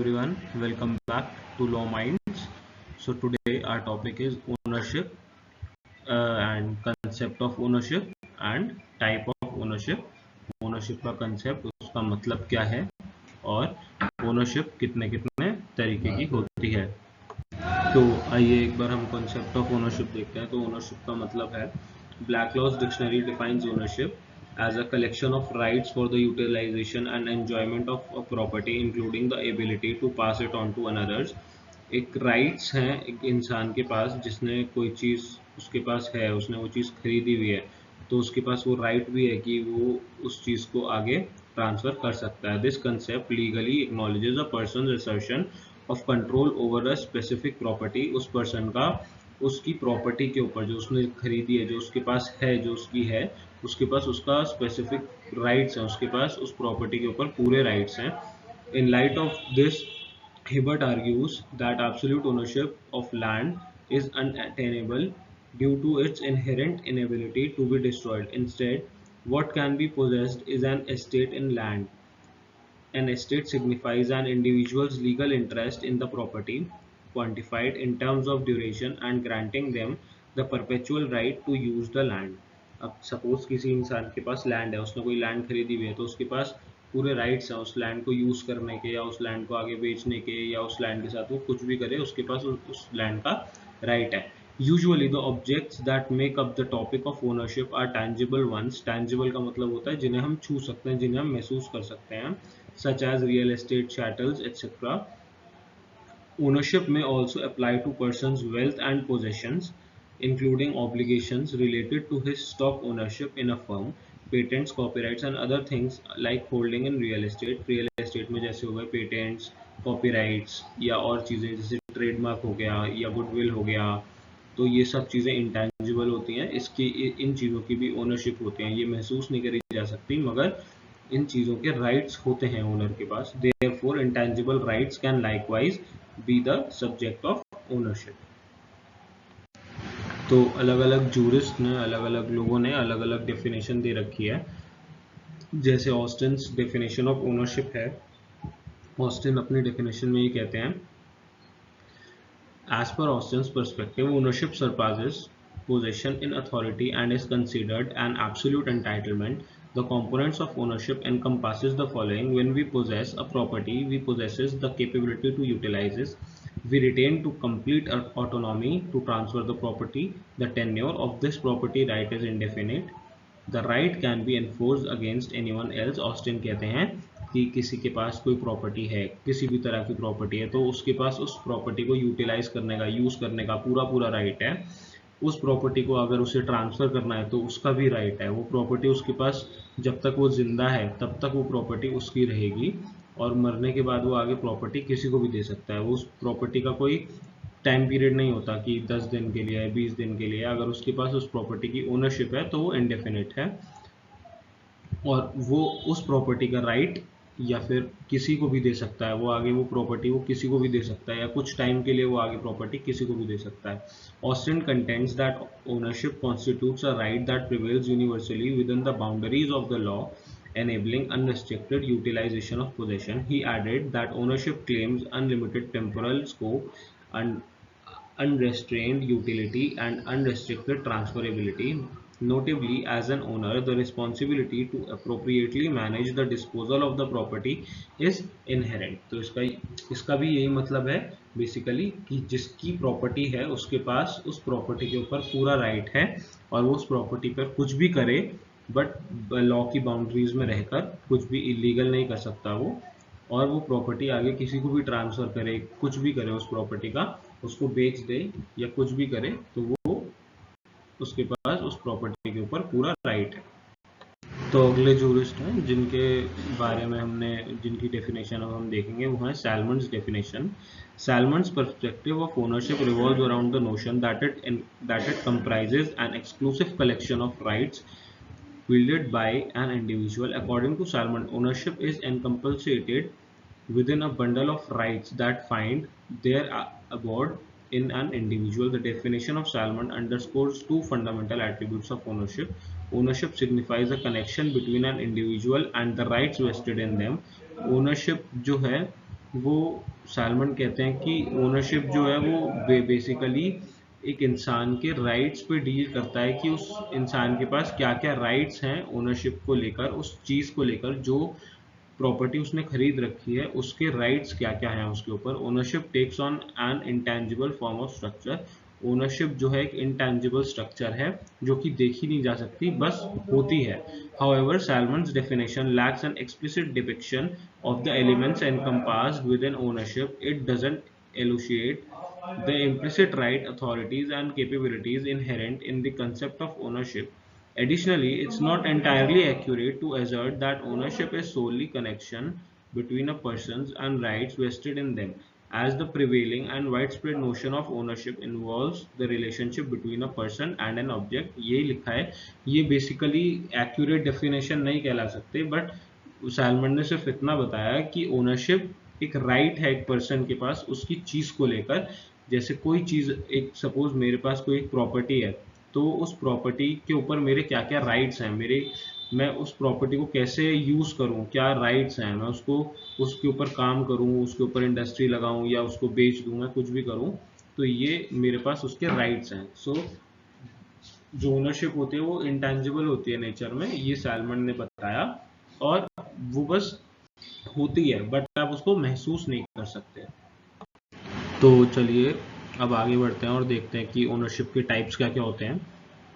everyone, welcome back to Law Minds. So today our topic is ownership and concept of ownership and type of ownership. Ownership का concept, उसका मतलब क्या है और ownership कितने कितने तरीके की होती है। तो आइए एक बार हम concept of ownership देखते हैं। तो ownership का मतलब है Blacklaw's dictionary defines ownership as a collection of rights for the utilization and enjoyment of a property including the ability to pass it on to others। एक राइट्स हैं एक इंसान के पास जिसने कोई चीज़ उसके पास है, उसने वो चीज़ खरीदी हुई है, तो उसके पास वो राइट भी है कि वो उस चीज़ को आगे ट्रांसफ़र कर सकता है। This concept legally acknowledges a person assertion of control over a specific property. उस पर्सन का उसकी प्रॉपर्टी के ऊपर जो उसने खरीदी है, जो उसके पास है, जो उसकी है, उसके पास उसका स्पेसिफिक राइट्स हैं, उसके पास उस प्रॉपर्टी के ऊपर पूरे राइट्स हैं। In light of this Hibbert argues that absolute ownership of land is unattainable due to its inherent inability to be destroyed. Instead, what can be possessed is an estate in land. An estate signifies an individual's legal interest in the property, quantified in terms of duration and granting them the perpetual right to use the land. अब suppose किसी इंसान के पास land है, उसने कोई land खरीदी हुई है, तो उसके पास पूरे राइट्स हैं उस लैंड को यूज़ करने के या उस लैंड को आगे बेचने के या उस लैंड के साथ वो कुछ भी करे, उसके पास उस लैंड का राइट है। Usually the objects that make up the topic of ownership are tangible ones. Tangible का मतलब होता है जिन्हें हम छू सकते हैं, जिन्हें हम महसूस कर सकते हैं, such as real estate, chattels, etc. Ownership may also apply to person's wealth and possessions, including obligations related to his stock ownership in a firm, patents, copyrights and other things like holding in real estate. Real estate में जैसे हो गए patents, copyrights या और चीज़ें जैसे trademark हो गया या गुडविल हो गया, तो ये सब चीज़ें इंटेंजिबल होती हैं। इसकी इन चीज़ों की भी ओनरशिप होती हैं, ये महसूस नहीं करी जा सकती, मगर इन चीज़ों के राइट्स होते हैं ओनर के पास। Therefore intangible rights can likewise be the subject of ownership. तो अलग अलग जूरिस्ट ने, अलग अलग लोगों ने अलग अलग डेफिनेशन दे रखी है। जैसे ऑस्टिन्स डेफिनेशन ऑफ ओनरशिप है, ऑस्टिन अपनी डेफिनेशन में ये कहते हैं, as per Austin's perspective, ownership surpasses possession in authority and is considered an absolute entitlement. The components of ownership encompasses the following: when we possess a property, we possesses the capability to utilize it. We retain to complete autonomy to transfer the property. The tenure of this property right is indefinite. The right can be enforced against anyone else. Austin कहते हैं कि किसी के पास कोई property है, किसी भी तरह की प्रॉपर्टी है, तो उसके पास उस प्रॉपर्टी को यूटिलाइज करने का, यूज़ करने का पूरा राइट है। उस प्रॉपर्टी को अगर उसे ट्रांसफ़र करना है तो उसका भी राइट है। वो प्रॉपर्टी उसके पास जब तक वो जिंदा है तब तक वो प्रॉपर्टी उसकी रहेगी, और मरने के बाद वो आगे प्रॉपर्टी किसी को भी दे सकता है। वो उस प्रॉपर्टी का कोई टाइम पीरियड नहीं होता कि 10 दिन के लिए है, 20 दिन के लिए। अगर उसके पास उस प्रॉपर्टी की ओनरशिप है तो वो इंडेफिनिट है, और वो उस प्रॉपर्टी का राइट या फिर किसी को भी दे सकता है। वो आगे वो प्रॉपर्टी वो किसी को भी दे सकता है, या कुछ टाइम के लिए वो आगे प्रॉपर्टी किसी को भी दे सकता है। Austin contends that ownership constitutes a right that prevails universally within the boundaries of the law, enabling unrestricted utilization of possession. He added that ownership claims unlimited temporal scope and unrestrained utility and unrestricted transferability. Notably, as an owner, the responsibility to appropriately manage the disposal of the property is inherent. तो इसका भी यही मतलब है basically कि जिसकी property है उसके पास उस प्रॉपर्टी के ऊपर पूरा राइट है, और वो उस प्रॉपर्टी पर कुछ भी करे, बट लॉ की बाउंड्रीज में रहकर कुछ भी इलीगल नहीं कर सकता वो। और वो प्रॉपर्टी आगे किसी को भी ट्रांसफ़र करे, कुछ भी करे उस प्रॉपर्टी का, उसको बेच दे या कुछ भी करे, तो वो उसके पास उस प्रॉपर्टी के ऊपर पूरा राइट है। तो अगले जूरिस्ट हैं जिनके बारे में जिनकी डेफिनेशन अब हम देखेंगे, वो है सैलमन्स definition. Salmon's perspective of ownership revolves around the notion that it comprises an exclusive collection of rights wielded by an individual. According to Salmon, ownership is encapsulated within a bundle of rights that find their abode in an individual. The definition of Salmon underscores two fundamental attributes of ownership. Ownership signifies a connection between an individual and the rights vested in them. Ownership जो है वो salmon कहते हैं कि ownership जो है वो basically एक इंसान के राइट्स पे डील करता है कि उस इंसान के पास क्या क्या राइट्स हैं ओनरशिप को लेकर, उस चीज़ को लेकर जो प्रॉपर्टी उसने खरीद रखी है उसके राइट्स क्या क्या हैं उसके ऊपर। Ownership takes on an intangible form of structure. Ownership जो है एक इंटेंजिबल स्ट्रक्चर है जो कि देखी नहीं जा सकती, बस होती है। However, Salmon's definition lacks an explicit depiction of the elements encompassed within ownership. It doesn't elucidate the implicit right, authorities, and capabilities inherent in the concept of ownership. Additionally, it's not entirely accurate to assert that ownership is solely connection between a persons and rights vested in them, as the prevailing and widespread notion of ownership involves the relationship between a person and an object। ये लिखा है। ये basically accurate definition नहीं कहला सकते, but salmon ने सिर्फ इतना बताया कि ओनरशिप एक राइट है एक पर्सन के पास उसकी चीज़ को लेकर। जैसे कोई चीज़, एक सपोज मेरे पास कोई एक प्रॉपर्टी है, तो उस प्रॉपर्टी के ऊपर मेरे क्या क्या राइट्स हैं, मैं उस प्रॉपर्टी को कैसे यूज़ करूँ, क्या राइट्स हैं, मैं उसको उसके ऊपर काम करूँ, उसके ऊपर इंडस्ट्री लगाऊँ या उसको बेच दूँ, मैं कुछ भी करूँ, तो ये मेरे पास उसके राइट्स हैं। सो जो ओनरशिप होती है वो इंटेंजिबल होती है नेचर में, ये सैलमन ने बताया। और वो बस होती है बट आप उसको महसूस नहीं कर सकते। तो चलिए अब आगे बढ़ते हैं और देखते हैं कि ओनरशिप के टाइप्स क्या क्या होते हैं।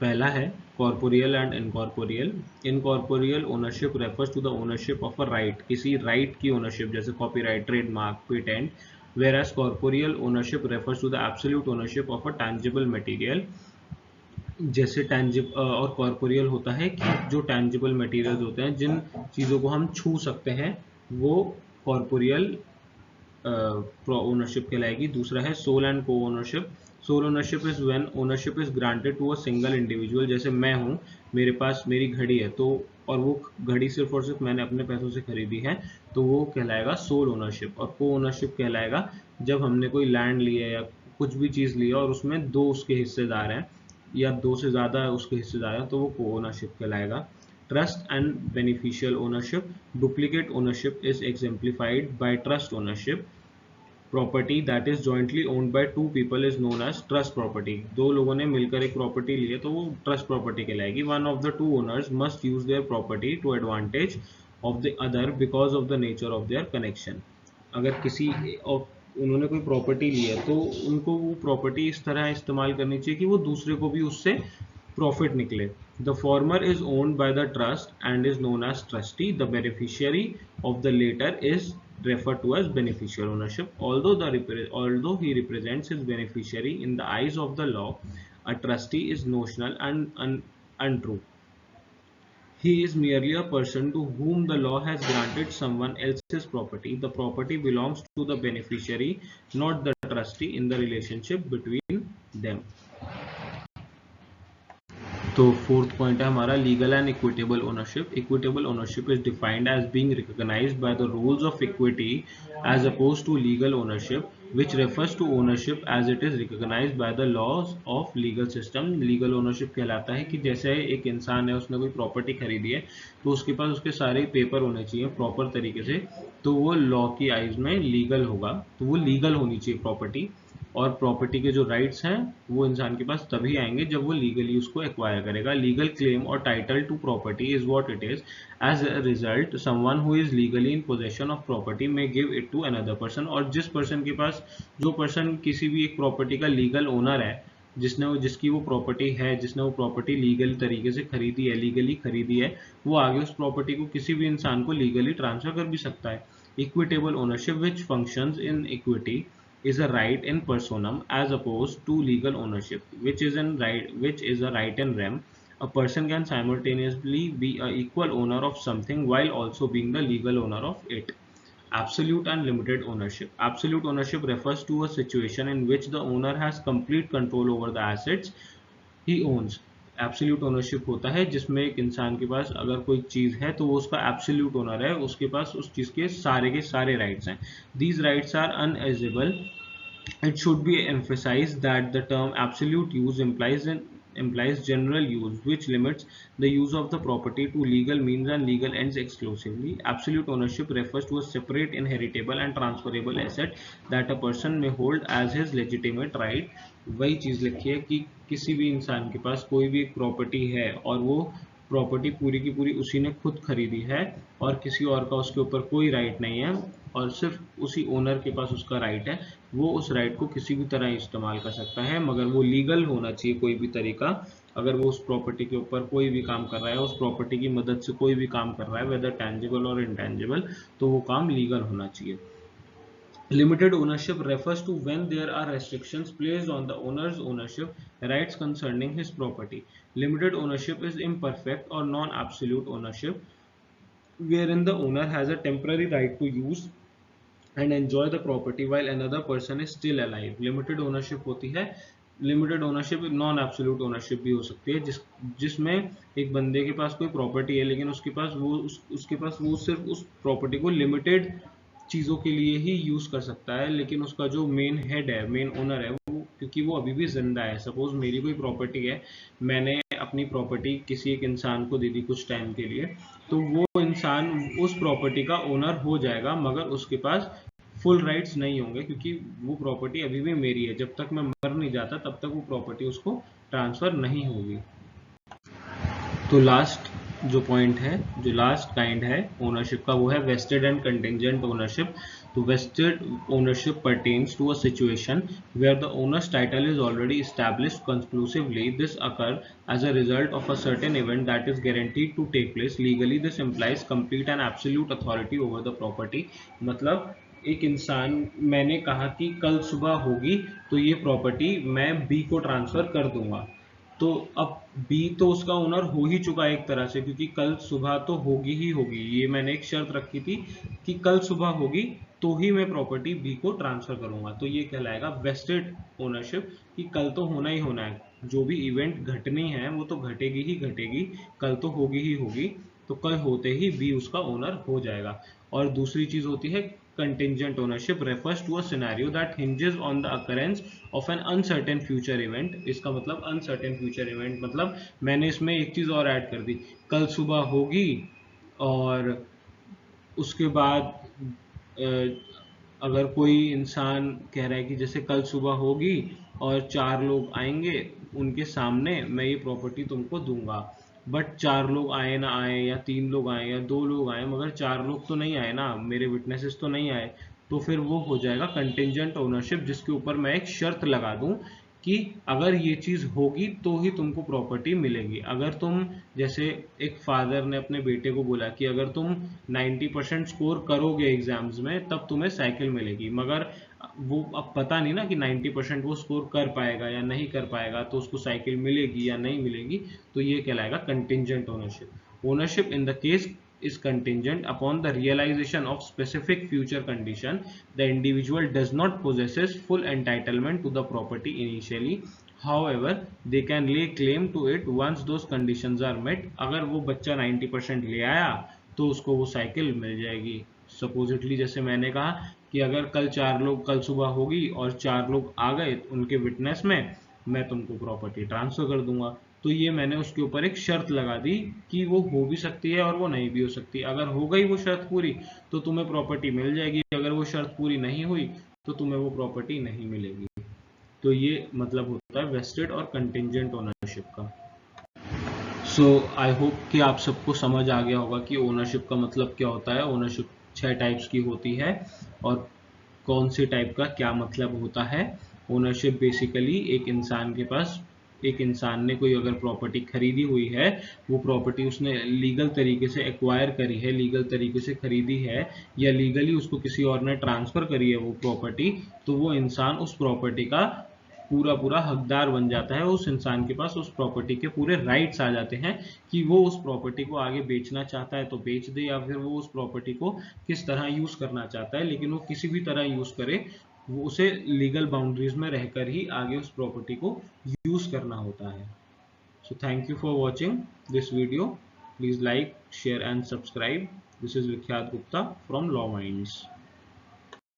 पहला है corporeal and incorporeal. Incorporeal ownership refers to the ownership of a right, किसी राइट की ओनरशिप, जैसे copyright, trademark, patent. whereas corporeal ownership refers to the absolute ownership of a tangible material। जैसे और कॉर्पोरियल होता है कि जो टैंजिबल मटेरियल्स होते हैं, जिन चीज़ों को हम छू सकते हैं, वो कॉर्पोरियल ओनरशिप कहलाएगी। दूसरा है sole and co ownership. Sole ownership is when ownership is granted to a single individual. जैसे मैं हूँ, मेरे पास मेरी घड़ी है, तो और वो घड़ी सिर्फ और सिर्फ मैंने अपने पैसों से खरीदी है, तो वो कहलाएगा सोल ओनरशिप। और को ओनरशिप कहलाएगा जब हमने कोई लैंड लिया या कुछ भी चीज़ लिया और उसमें दो उसके हिस्सेदार हैं या दो से ज़्यादा उसके हिस्सेदार हैं, तो वो को ओनरशिप कहलाएगा। Trust and beneficial ownership. Duplicate ownership is exemplified by trust ownership. Property that is jointly owned by two people is known as trust property। दो लोगों ने मिलकर एक प्रॉपर्टी ली है तो वो ट्रस्ट प्रॉपर्टी कहलाएगी। One of the two owners must use their property to advantage of the other because of the nature of their connection। अगर किसी उन्होंने कोई प्रॉपर्टी ली है तो उनको वो प्रॉपर्टी इस तरह इस्तेमाल करनी चाहिए कि वो दूसरे को भी उससे प्रॉफिट निकले। The former is owned by the trust and is known as trustee. The beneficiary of the latter is referred to as beneficial ownership. Although he represents his beneficiary in the eyes of the law, a trustee is notional and untrue. He is merely a person to whom the law has granted someone else's property. The property belongs to the beneficiary, not the trustee in the relationship between them। तो fourth point है हमारा legal and equitable ownership. Equitable ownership is defined as being recognised by the rules of equity as oppose to legal ownership which refers to ownership as it is recognized by the laws of legal system। Legal ownership कहलाता है कि जैसे एक इंसान है, उसने कोई property खरीदी है, तो उसके पास उसके सारे पेपर होने चाहिए प्रॉपर तरीके से, तो वो लॉ की आइज में लीगल होगा, तो वो लीगल होनी चाहिए प्रॉपर्टी। और प्रॉपर्टी के जो राइट्स हैं वो इंसान के पास तभी आएंगे जब वो लीगली उसको एक्वायर करेगा। लीगल क्लेम और title to property is what it is. As a result someone who is legally in possession of property may give it to another person. और जिस पर्सन के पास, जो पर्सन किसी भी एक प्रॉपर्टी का लीगल ओनर है, जिसकी वो प्रॉपर्टी है, जिसने वो प्रॉपर्टी लीगल तरीके से खरीदी है, लीगली खरीदी है, वो आगे उस प्रॉपर्टी को किसी भी इंसान को लीगली ट्रांसफर कर भी सकता है। Equitable ownership which functions in equity is a right in personam as opposed to legal ownership which is a right in rem। A person can simultaneously be a equal owner of something while also being the legal owner of it। Absolute and limited ownership। Absolute ownership refers to a situation in which the owner has complete control over the assets he owns। Absolute ownership होता है जिसमें एक इंसान के पास अगर कोई चीज़ है तो वो उसका एब्सोल्यूट ओनर है, उसके पास उस चीज़ के सारे राइट्स हैं। These rights are unalienable. It should be emphasized that the term absolute use implies implies general use, which limits the use of the property to legal means and legal ends exclusively. Absolute ownership refers to a separate, inheritable and transferable asset that a person may hold as his legitimate right. वही चीज लिखी है कि किसी भी इंसान के पास कोई भी एक प्रॉपर्टी है और वो प्रॉपर्टी पूरी की पूरी उसी ने खुद खरीदी है और किसी और का उसके ऊपर कोई राइट नहीं है और सिर्फ उसी ओनर के पास उसका राइट है, वो उस राइट को किसी भी तरह इस्तेमाल कर सकता है, मगर वो लीगल होना चाहिए कोई भी तरीका। अगर वो उस प्रॉपर्टी के ऊपर कोई भी काम कर रहा है, उस प्रॉपर्टी की मदद से कोई भी काम कर रहा है, वेदर टैंजिबल और इंटैंजिबल, तो वो काम लीगल होना चाहिए। Limited ownership refers to when there are restrictions placed on the owner's ownership rights concerning his property. Limited ownership is imperfect or non-absolute ownership, wherein the owner has a temporary right to use and enjoy the property while another person is still alive. Limited ownership होती है, limited ownership non absolute ownership भी हो सकती है, जिसमें एक बंदे के पास कोई प्रॉपर्टी है लेकिन उसके पास वो सिर्फ उस प्रॉपर्टी को लिमिटेड चीज़ों के लिए ही यूज़ कर सकता है, लेकिन उसका जो मेन हेड है, मेन ओनर है, वो क्योंकि वो अभी भी जिंदा है। सपोज मेरी कोई प्रॉपर्टी है, मैंने अपनी प्रॉपर्टी किसी एक इंसान को दे दी कुछ टाइम के लिए, तो वो इंसान उस प्रॉपर्टी का ओनर हो जाएगा, मगर उसके पास फुल राइट्स नहीं होंगे क्योंकि वो प्रॉपर्टी अभी भी मेरी है। जब तक मैं मर नहीं जाता तब तक वो प्रॉपर्टी उसको ट्रांसफर नहीं होगी। तो लास्ट जो पॉइंट है, जो लास्ट काइंड है ओनरशिप का, वो है वेस्टेड एंड कंटिंजेंट ओनरशिप। तो vested ownership pertains to a situation where the owner's title is already established conclusively. This occurs as a result of a certain event that is guaranteed to take place legally. This implies complete and absolute authority over the property. मतलब एक इंसान, मैंने कहा कि कल सुबह होगी तो ये प्रॉपर्टी मैं बी को ट्रांसफर कर दूंगा, तो अब बी तो उसका ओनर हो ही चुका है एक तरह से, क्योंकि कल सुबह तो होगी ही होगी। ये मैंने एक शर्त रखी थी कि कल सुबह होगी तो ही मैं प्रॉपर्टी बी को ट्रांसफर करूंगा, तो ये कहलाएगा वेस्टेड ओनरशिप कि कल तो होना ही होना है, जो भी इवेंट घटनी है वो तो घटेगी ही घटेगी, कल तो होगी ही होगी, तो कल होते ही बी उसका ओनर हो जाएगा। और दूसरी चीज होती है contingent ownership, refers to a scenario that hinges on the occurrence of an uncertain future event. इसका मतलब uncertain future event मतलब मैंने इसमें एक चीज और ऐड कर दी, कल सुबह होगी और उसके बाद अगर कोई इंसान कह रहा है कि जैसे कल सुबह होगी और 4 लोग आएंगे, उनके सामने मैं ये प्रॉपर्टी तुमको दूंगा, बट 4 लोग आए ना आए या 3 लोग आए या 2 लोग आए, मगर 4 लोग तो नहीं आए ना, मेरे विटनेसेस तो नहीं आए, तो फिर वो हो जाएगा कंटिंजेंट ओनरशिप, जिसके ऊपर मैं एक शर्त लगा दूं कि अगर ये चीज होगी तो ही तुमको प्रॉपर्टी मिलेगी। अगर तुम, जैसे एक फादर ने अपने बेटे को बोला कि अगर तुम 90% स्कोर करोगे एग्जाम्स में तब तुम्हें साइकिल मिलेगी, मगर वो अब पता नहीं ना कि 90% वो स्कोर कर पाएगा या नहीं कर पाएगा, तो उसको साइकिल मिलेगी या नहीं मिलेगी, तो ये कहलाएगा contingent ownership. Ownership in the case is contingent upon the realization of specific future condition. The individual does not possesses full entitlement to the property initially. However, they can lay claim to it once those conditions are met. अगर वो बच्चा 90% ले आया तो उसको वो cycle मिल जाएगी। Supposedly जैसे मैंने कहा कि अगर कल सुबह होगी और 4 लोग आ गए उनके विटनेस में, मैं तुमको प्रॉपर्टी ट्रांसफर कर दूंगा, तो ये मैंने उसके ऊपर एक शर्त लगा दी कि वो हो भी सकती है और वो नहीं भी हो सकती। अगर हो गई वो शर्त पूरी तो तुम्हें प्रॉपर्टी मिल जाएगी, अगर वो शर्त पूरी नहीं हुई तो तुम्हें वो प्रॉपर्टी नहीं मिलेगी। तो ये मतलब होता है वेस्टेड और कंटिंजेंट ओनरशिप का। सो आई होप कि आप सबको समझ आ गया होगा कि ओनरशिप का मतलब क्या होता है। ओनरशिप 6 टाइप्स की होती है और कौन से टाइप का क्या मतलब होता है। ओनरशिप बेसिकली एक इंसान ने कोई अगर प्रॉपर्टी खरीदी हुई है, वो प्रॉपर्टी उसने लीगल तरीके से एक्वायर करी है, लीगल तरीके से खरीदी है या लीगली उसको किसी और ने ट्रांसफर करी है वो प्रॉपर्टी, तो वो इंसान उस प्रॉपर्टी का पूरा हकदार बन जाता है। उस इंसान के पास उस प्रॉपर्टी के पूरे राइट्स आ जाते हैं कि वो उस प्रॉपर्टी को आगे बेचना चाहता है तो बेच दे, या फिर वो उस प्रॉपर्टी को किस तरह यूज करना चाहता है, लेकिन वो किसी भी तरह यूज करे, वो उसे लीगल बाउंड्रीज में रहकर ही आगे उस प्रॉपर्टी को यूज करना होता है। So thank you for watching this video. Please like, share and subscribe. This is विख्यात गुप्ता फ्रॉम लॉ माइंड्स।